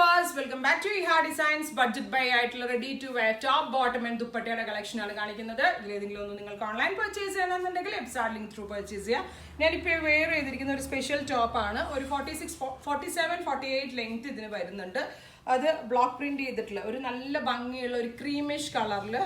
viewers, welcome back to Iha Designs. Budget buy ആയിട്ടുള്ള ready to wear top bottom and ദുപ്പട്ടയുടെ collection ആണ് കാണിക്കുന്നത്. ഇതിലേതെങ്കിലും ഒന്ന് നിങ്ങൾക്ക് ഓൺലൈൻ പർച്ചേസ് ചെയ്യണമെന്നുണ്ടെങ്കിൽ വെബ്സൈറ്റ് ലിങ്ക് ത്രൂ പർച്ചേസ് ചെയ്യാം. ഞാനിപ്പോൾ വെയർ ചെയ്തിരിക്കുന്ന ഒരു സ്പെഷ്യൽ ടോപ്പ് ആണ്. ഒരു 47-48 ലെങ്ത് ഇതിന് വരുന്നുണ്ട്. അത് ബ്ലോക്ക് പ്രിന്റ് ചെയ്തിട്ടുള്ള ഒരു നല്ല ഭംഗിയുള്ള ഒരു ക്രീമിഷ് കളറിൽ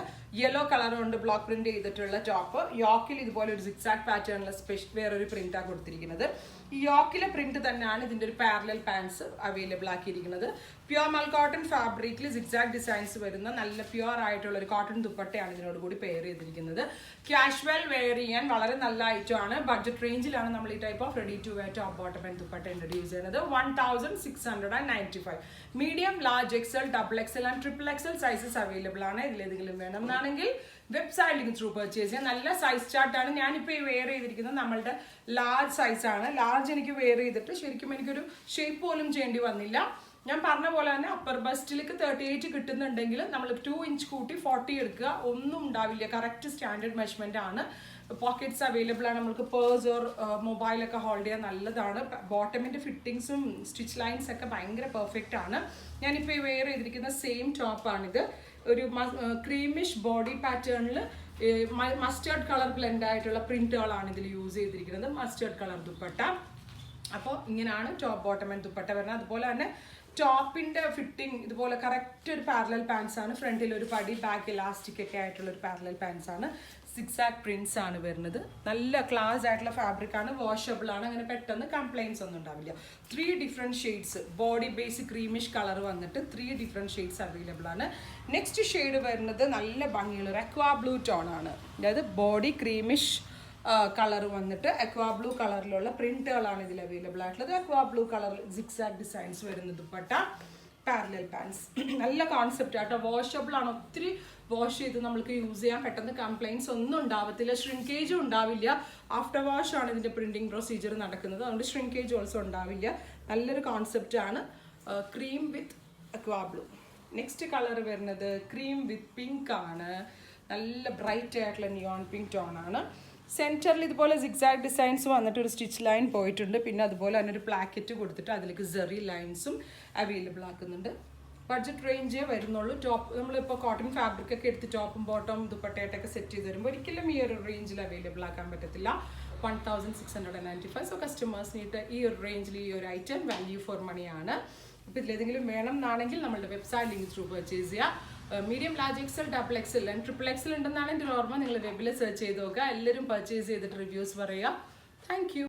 യെല്ലോ കളർ കൊണ്ട് ബ്ലോക്ക് പ്രിന്റ് ചെയ്തിട്ടുള്ള ടോപ്പ്. യോക്കിൽ ഇതുപോലെ ഒരു സിക്സാക് പാറ്റേണിലുള്ള വേറൊരു പ്രിന്റാണ് കൊടുത്തിരിക്കുന്നത്. ഈ യോക്കിലെ പ്രിന്റ് തന്നെയാണ് ഇതിൻ്റെ ഒരു പാരലൽ പാൻസ് അവൈലബിൾ ആക്കിയിരിക്കുന്നത്. പ്യുവർ മൽ കോട്ടൺ ഫാബ്രിക്കിൽ സിക്സാക് ഡിസൈൻസ് വരുന്ന നല്ല പ്യുവർ ആയിട്ടുള്ള ഒരു കോട്ടൺ ദുപ്പട്ടയാണ് ഇതിനോട് കൂടി പെയർ ചെയ്തിരിക്കുന്നത്. കാഷ്വൽ വെയർ ചെയ്യാൻ വളരെ നല്ല ഐറ്റം ആണ്. ബഡ്ജറ്റ് റേഞ്ചിലാണ് നമ്മൾ ഈ type of ready to wear top bottom and dupatta introduce ചെയ്യുന്നത്. 1695. Medium, large, XL, double XL and triple XL sizes available ആണ്. ഇതിലേതെങ്കിലും വേണമെന്നാണെങ്കിൽ വെബ്സൈറ്റ് ലിങ്ക് ത്രൂ പർച്ചേസ് ചെയ്യാം. നല്ല സൈസ് ചാർട്ടാണ്. ഞാനിപ്പോൾ ഈ വെയർ ചെയ്തിരിക്കുന്നത് നമ്മളുടെ ലാർജ് സൈസാണ്. ലാർജ് എനിക്ക് വെയർ ചെയ്തിട്ട് ശരിക്കും എനിക്കൊരു ഷേപ്പ് പോലും ചെയ്യേണ്ടി വന്നില്ല. ഞാൻ പറഞ്ഞ പോലെ തന്നെ അപ്പർ ബസ്റ്റിലേക്ക് 38 കിട്ടുന്നുണ്ടെങ്കിൽ നമ്മൾ 2 ഇഞ്ച് കൂട്ടി 40 എടുക്കുക, ഒന്നും ഉണ്ടാവില്ല. കറക്റ്റ് സ്റ്റാൻഡേർഡ് മെഷർമെന്റ് ആണ്. പോക്കറ്റ്സ് അവൈലബിൾ ആണ്. നമുക്ക് പേഴ്സ് ഓർ മൊബൈലൊക്കെ ഹോൾഡ് ചെയ്യാൻ നല്ലതാണ്. ബോട്ടമിൻ്റെ ഫിറ്റിങ്സും സ്റ്റിച്ച് ലൈൻസ് ഒക്കെ ഭയങ്കര പെർഫെക്റ്റ് ആണ്. ഞാനിപ്പോൾ ഈ വെയർ ചെയ്തിരിക്കുന്ന സെയിം ടോപ്പാണിത്. ഒരു ക്രീമിഷ് ബോഡി പാറ്റേണിൽ മസ്റ്റേർഡ് കളർ ബ്ലെൻഡ് ആയിട്ടുള്ള പ്രിന്റുകളാണ് ഇതിൽ യൂസ് ചെയ്തിരിക്കുന്നത്. Mustard colour dupatta. അപ്പോൾ ഇങ്ങനെയാണ് ടോപ്പ് ബോട്ടം ആൻഡ് ദുപ്പട്ട വരുന്നത്. അതുപോലെ തന്നെ ടോപ്പിൻ്റെ ഫിറ്റിംഗ് ഇതുപോലെ കറക്റ്റ് ഒരു പാരലൽ പാൻസ് ആണ്. ഫ്രണ്ടിൽ ഒരു പടി, ബാക്ക് ഇലാസ്റ്റിക് ഒക്കെ ആയിട്ടുള്ള ഒരു പാരലൽ പാൻസ് ആണ്. സിക്സാക് പ്രിന്റ്സ് ആണ് വരുന്നത്. നല്ല ക്ലാസ് ആയിട്ടുള്ള ഫാബ്രിക് ആണ്. വാഷബിൾ ആണ്. അങ്ങനെ പെട്ടെന്ന് കംപ്ലൈൻസ് ഒന്നും ഉണ്ടാവില്ല. 3 different shades body base creamish colour വന്നിട്ട് 3 ഡിഫറെൻറ്റ് ഷെയ്ഡ്സ് അവൈലബിൾ ആണ്. നെക്സ്റ്റ് ഷെയ്ഡ് വരുന്നത് നല്ല ഭംഗിയുള്ള ഒരു അക്വാ ബ്ലൂ ടോൺ ആണ്. അതായത് ബോഡി ക്രീമിഷ് കളർ വന്നിട്ട് അക്വാ ബ്ലൂ കളറിലുള്ള പ്രിന്റുകളാണ് ഇതിൽ അവൈലബിൾ ആയിട്ടുള്ളത്. അക്വാ ബ്ലൂ കളർ സിക്സാക് ഡിസൈൻസ് വരുന്ന ദുപ്പട്ട, പാരലൽ പാൻസ്. നല്ല കോൺസെപ്റ്റ് ആട്ടോ. വാഷബിൾ ആണ്. ഒത്തിരി വാഷ് ചെയ്ത് നമുക്ക് യൂസ് ചെയ്യാൻ പെട്ടെന്ന് കംപ്ലൈൻറ്റ്സ് ഒന്നും ഉണ്ടാവത്തില്ല. ഷ്രിങ്കേജും ഉണ്ടാവില്ല. ആഫ്റ്റർ വാഷ് ആണ് ഇതിൻ്റെ പ്രിന്റിംഗ് പ്രൊസീജിയർ നടക്കുന്നത്. അതുകൊണ്ട് ഷ്രിങ്കേജ് ഓൾസോ ഉണ്ടാവില്ല. നല്ലൊരു കോൺസെപ്റ്റ് ആണ്. ക്രീം വിത്ത് അക്വാ ബ്ലൂ. നെക്സ്റ്റ് കളർ വരുന്നത് ക്രീം വിത്ത് പിങ്ക് ആണ്. നല്ല ബ്രൈറ്റ് ആയിട്ടുള്ള നിയോൺ പിങ്ക് ടോൺ ആണ്. സെൻറ്ററിൽ ഇതുപോലെ സിക്സാക് ഡിസൈൻസ് വന്നിട്ട് ഒരു സ്റ്റിച്ച് ലൈൻ പോയിട്ടുണ്ട്. പിന്നെ അതുപോലെ തന്നെ ഒരു പ്ലാക്കറ്റ് കൊടുത്തിട്ട് അതിലേക്ക് സെറി ലൈൻസും അവൈലബിൾ ആക്കുന്നുണ്ട്. ബഡ്ജറ്റ് റേഞ്ചേ വരുന്നുള്ളൂ. ടോപ്പ് നമ്മളിപ്പോൾ കോട്ടൺ ഫാബ്രിക് ഒക്കെ എടുത്ത് ടോപ്പും ബോട്ടം ദുപ്പട്ടയായിട്ടൊക്കെ സെറ്റ് ചെയ്ത് വരുമ്പോൾ ഒരിക്കലും ഈ ഒരു റേഞ്ചിൽ അവൈലബിൾ ആക്കാൻ പറ്റത്തില്ല. 1695. സോ കസ്റ്റമേഴ്സിനായിട്ട് ഈ ഒരു റേഞ്ചിൽ ഈ ഒരു ഐറ്റം വാല്യൂ ഫോർ മണിയാണ്. അപ്പോൾ ഇതിലേതെങ്കിലും വേണം എന്നാണെങ്കിൽ നമ്മളുടെ വെബ്സൈറ്റ് ലിങ്ക് ത്രൂ പർച്ചേസ് ചെയ്യുക. Medium, large, XL, double XL and triple XL ഉണ്ടെന്നാണ് എൻ്റെ ഓർമ്മ. നിങ്ങൾ വെബിൽ സെർച്ച് ചെയ്ത് നോക്കുക. എല്ലാവരും പർച്ചേസ് ചെയ്തിട്ട് റിവ്യൂസ് പറയുക. Thank you.